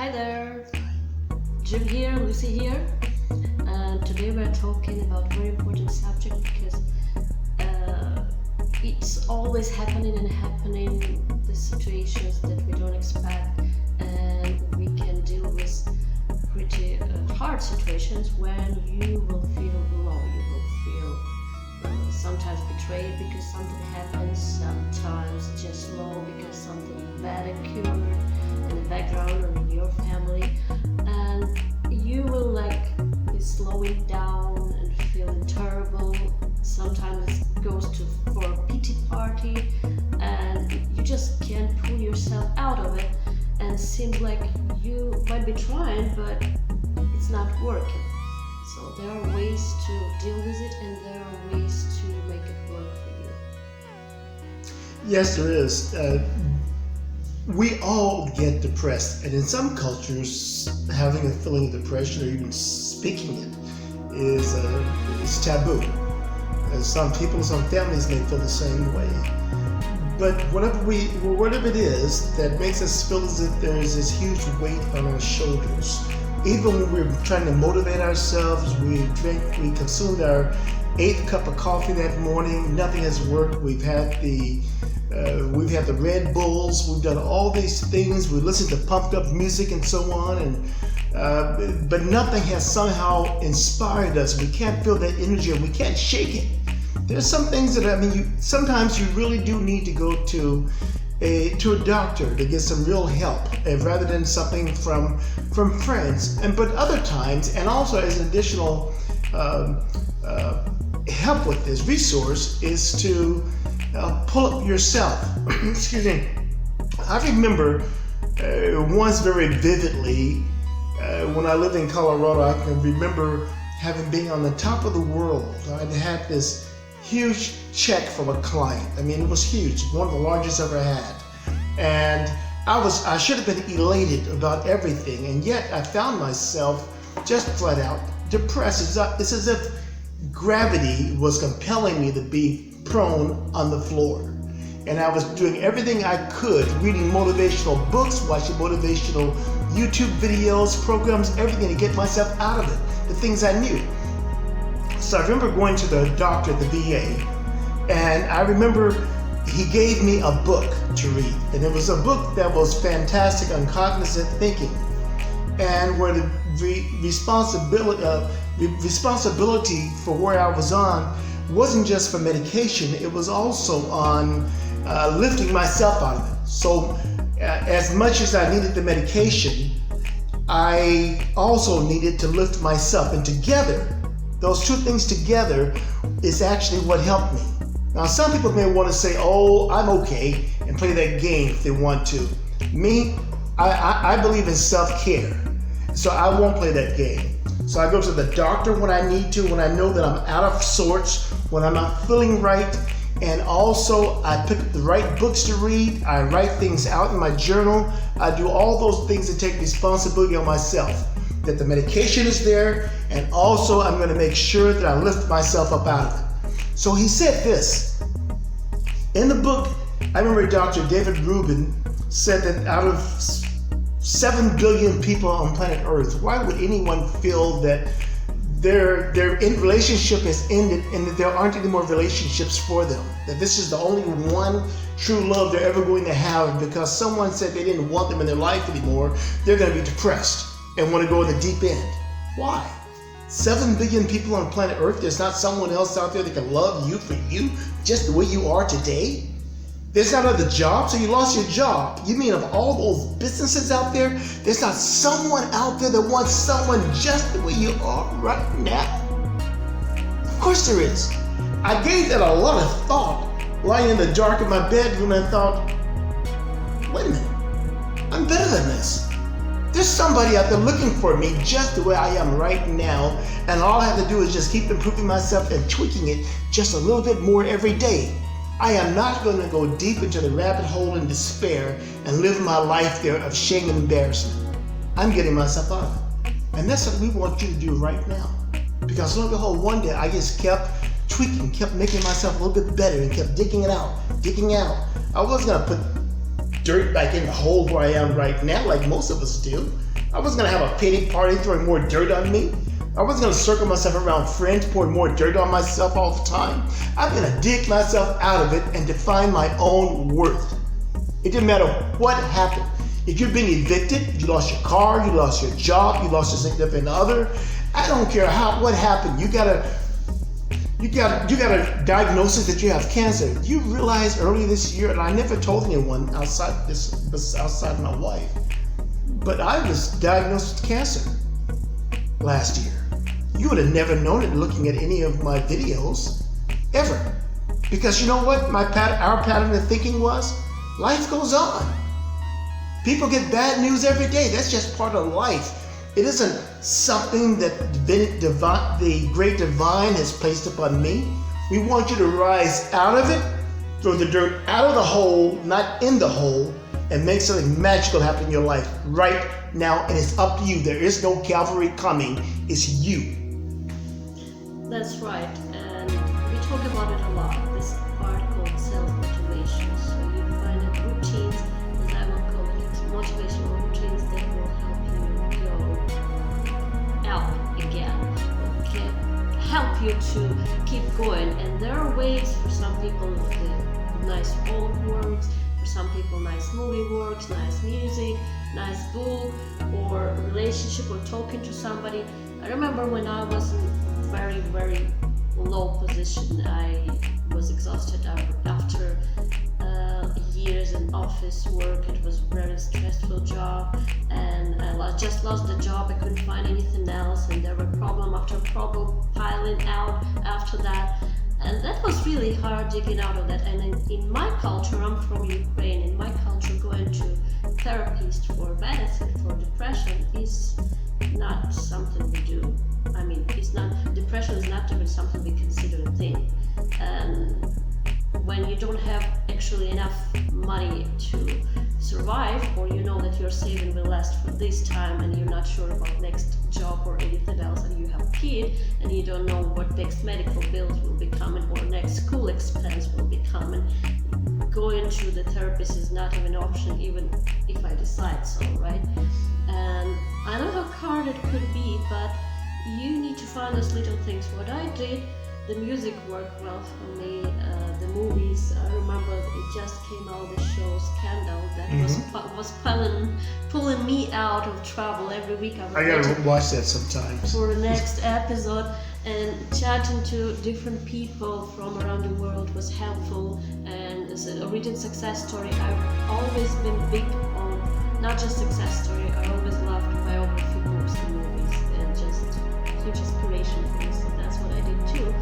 Hi there, Jim here, Lucy here, and today we're talking about a very important subject because it's always happening, the situations that we don't expect, and we can deal with pretty hard situations when you will feel low, you will feel sometimes betrayed because something happens, sometimes just low because something bad occurred in the background or in your family, and you will be slowing down and feeling terrible. Sometimes it goes for a pity party and you just can't pull yourself out of it, and seems like you might be trying but it's not working. So there are ways to deal with it and there are ways to make it work for you. Yes, there is. We all get depressed, and in some cultures, having a feeling of depression or even speaking it is taboo. Some people, some families may feel the same way. But whatever it is that makes us feel as if there is this huge weight on our shoulders, even when we're trying to motivate ourselves, we consumed our 8th cup of coffee that morning, nothing has worked. We've had the Red Bulls, we've done all these things, we listen to pumped up music and so on, but nothing has somehow inspired us. We can't feel that energy and we can't shake it. There's some things that, sometimes you really do need to go to a doctor to get some real help, rather than something from friends. But other times, and also as an additional help with this resource, is to pull up yourself. Excuse me. I remember once very vividly when I lived in Colorado. I can remember having been on the top of the world. I'd had this huge check from a client. It was huge, one of the largest I've ever had. And I should have been elated about everything, and yet I found myself just flat out depressed. It's as if gravity was compelling me to be prone on the floor. And I was doing everything I could, reading motivational books, watching motivational YouTube videos, programs, everything to get myself out of it, the things I knew. So I remember going to the doctor at the VA, and I remember he gave me a book to read. And it was a book that was fantastic on cognizant thinking, and where the responsibility for where I was on wasn't just for medication, it was also on lifting myself out of it. So as much as I needed the medication, I also needed to lift myself, and together, those two things together is actually what helped me. Now, some people may want to say, oh, I'm okay, and play that game if they want to. Me, I believe in self-care, so I won't play that game. So I go to the doctor when I need to, when I know that I'm out of sorts, when I'm not feeling right, and also I pick up the right books to read, I write things out in my journal, I do all those things to take responsibility on myself, that the medication is there, and also I'm going to make sure that I lift myself up out of it. So he said this. In the book, I remember Dr. David Rubin said that out of 7 billion people on planet Earth, why would anyone feel that their relationship has ended and that there aren't any more relationships for them? That this is the only one true love they're ever going to have, because someone said they didn't want them in their life anymore, they're going to be depressed and want to go in the deep end. Why? 7 billion people on planet Earth, there's not someone else out there that can love you for you just the way you are today? There's not another job, so you lost your job. You mean of all those businesses out there, there's not someone out there that wants someone just the way you are right now? Of course there is. I gave that a lot of thought, lying in the dark of my bedroom, and thought, wait a minute, I'm better than this. There's somebody out there looking for me just the way I am right now, and all I have to do is just keep improving myself and tweaking it just a little bit more every day. I am not going to go deep into the rabbit hole in despair and live my life there of shame and embarrassment. I'm getting myself out of it. And that's what we want you to do right now. Because lo and behold, one day I just kept tweaking, kept making myself a little bit better, and kept digging out. I wasn't going to put dirt back in the hole where I am right now, like most of us do. I wasn't going to have a pity party throwing more dirt on me. I wasn't going to circle myself around friends pouring more dirt on myself all the time. I'm going to dig myself out of it and define my own worth. It didn't matter what happened. If you've been evicted, you lost your car, you lost your job, you lost your significant other, I don't care what happened. You got a diagnosis that you have cancer. You realize earlier this year, and I never told anyone outside of my wife, but I was diagnosed with cancer last year. You would have never known it looking at any of my videos, ever. Because you know what our pattern of thinking was? Life goes on. People get bad news every day. That's just part of life. It isn't something that the great divine has placed upon me. We want you to rise out of it, throw the dirt out of the hole, not in the hole, and make something magical happen in your life right now. And it's up to you. There is no cavalry coming. It's you. That's right. And we talk about it a lot. This part called self-motivation. So you find that routines, as I will call it, motivational routines that will help you go out again. Okay? Help you to keep going. And there are ways for some people with nice old works, for some people nice movie works, nice music, nice book, or relationship, or talking to somebody. I remember when I was in very, very low position, I was exhausted after years in office work. It was a very stressful job, and I just lost the job. I couldn't find anything else, and there were problem after problem piling out after that. And that was really hard digging out of that. And in my culture, I'm from Ukraine, in my culture, going to therapist for medicine for depression is not something we do. I mean, depression is not even something we consider a thing. And when you don't have actually enough money to survive, or you know that your saving will last for this time and you're not sure about next job or anything else, and you have a kid and you don't know what next medical bills will be coming or next school expense will be coming, going to the therapist is not even an option, even if I decide so, right? And I know how hard it could be, but you need to find those little things. What I did, the music worked well for me, the movies. I remember it just came out, the show Scandal, that was pulling me out of trouble every week. I gotta watch that sometimes. For the next episode, and chatting to different people from around the world was helpful. And as a written success story, I've always been big on not just success story. I always loved biography books and movies, and just huge inspiration for me. So that's what I did too.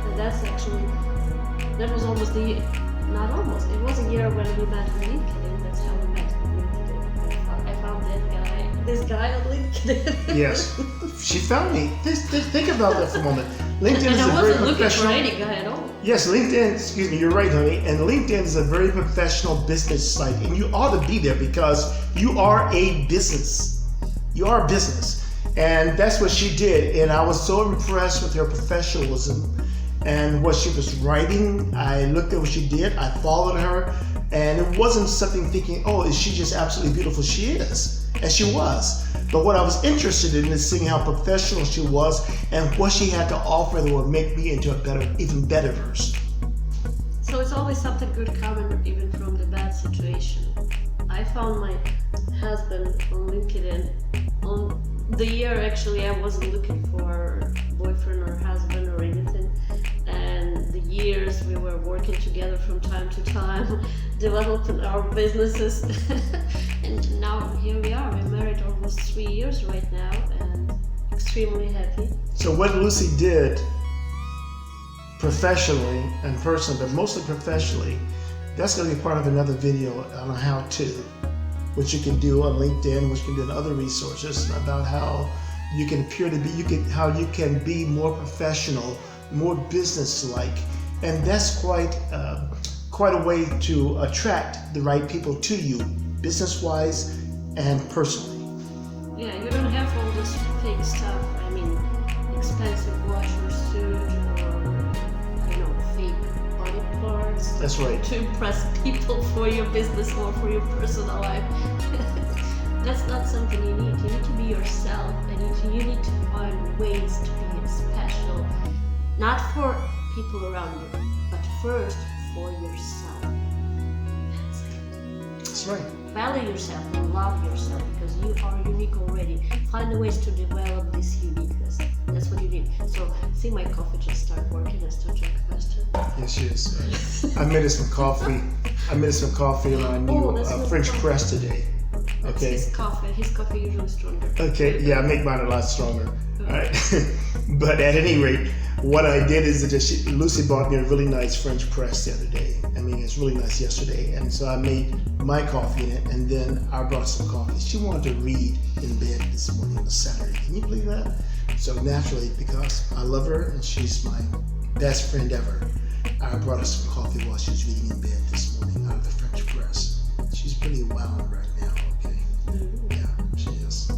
And that was almost it was a year when we met on LinkedIn. That's how we met on LinkedIn. I found this guy on LinkedIn. Yes, she found me. Think about that for a moment. LinkedIn and is I a very wasn't looking for professional. any guy at all. Yes, LinkedIn, you're right, honey. And LinkedIn is a very professional business site. And you ought to be there because you are a business. You are a business. And that's what she did. And I was so impressed with her professionalism and what she was writing. I looked at what she did. I followed her. And it wasn't something thinking, oh, is she just absolutely beautiful? She is. And she was. But what I was interested in is seeing how professional she was and what she had to offer that would make me into a even better person. So it's always something good coming even from the bad situation. I found my husband on LinkedIn on the year actually I wasn't looking for a boyfriend or husband or anything, and the years we were working together from time to time, developing our businesses, and now here we are. We're married almost 3 years right now and extremely happy. So what Lucy did professionally and personally, but mostly professionally, that's going to be part of another video on how to, which you can do on LinkedIn, which you can do in other resources about how you can appear to be, how you can be more professional, more business-like, and that's quite a way to attract the right people to you, business-wise and personally. Yeah, you don't have all this fake stuff. I mean, expensive watch or suit or fake body parts. That's right. To impress people for your business or for your personal life. That's not something you need. You need to be yourself, and you need to find ways to be special, not for people around you, but first for yourself. That's it. That's right. Value yourself and love yourself because you are unique already. Find ways to develop this uniqueness. That's what you need. So, see my coffee just start working. I still drink faster. Yes, yes. I made us some coffee. on our new French press today. That's Okay. his coffee. His coffee usually stronger. Okay. Yeah, I make mine a lot stronger. All right. But at any rate, what I did is that Lucy bought me a really nice French press the other day. I mean, it's really nice yesterday. And so I made my coffee in it, and then I brought some coffee. She wanted to read in bed this morning on a Saturday. Can you believe that? So naturally, because I love her and she's my best friend ever, I brought her some coffee while she was reading in bed this morning out of the French press. She's pretty wild right now, okay? Yeah, she is.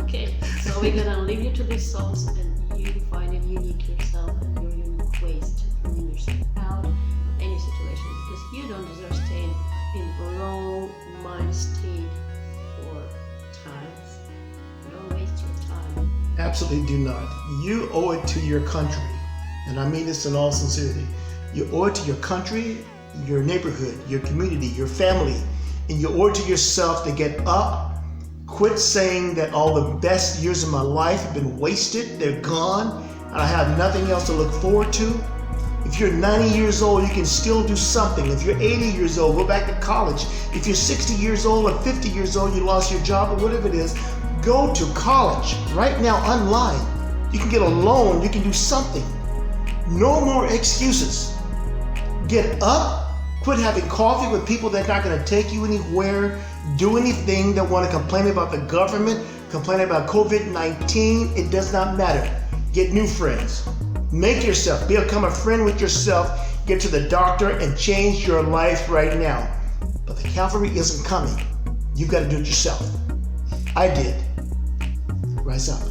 Okay, so we're gonna leave you to these songs and you find it unique yourself and your unique ways to bring yourself out of any situation because you don't deserve staying in low mind state for times. Don't waste your time. Absolutely do not. You owe it to your country, and I mean this in all sincerity. You owe it to your country, your neighborhood, your community, your family, and you owe it to yourself to get up. Quit saying that all the best years of my life have been wasted, they're gone, and I have nothing else to look forward to. If you're 90 years old, you can still do something. If you're 80 years old, go back to college. If you're 60 years old or 50 years old, you lost your job or whatever it is, go to college right now online. You can get a loan, you can do something. No more excuses. Get up, quit having coffee with people that are not going to take you anywhere. Do anything that want to complain about the government, complain about COVID-19. It does not matter. Get new friends. Make yourself, become a friend with yourself. Get to the doctor and change your life right now. But the cavalry isn't coming. You've got to do it yourself. I did. Rise up.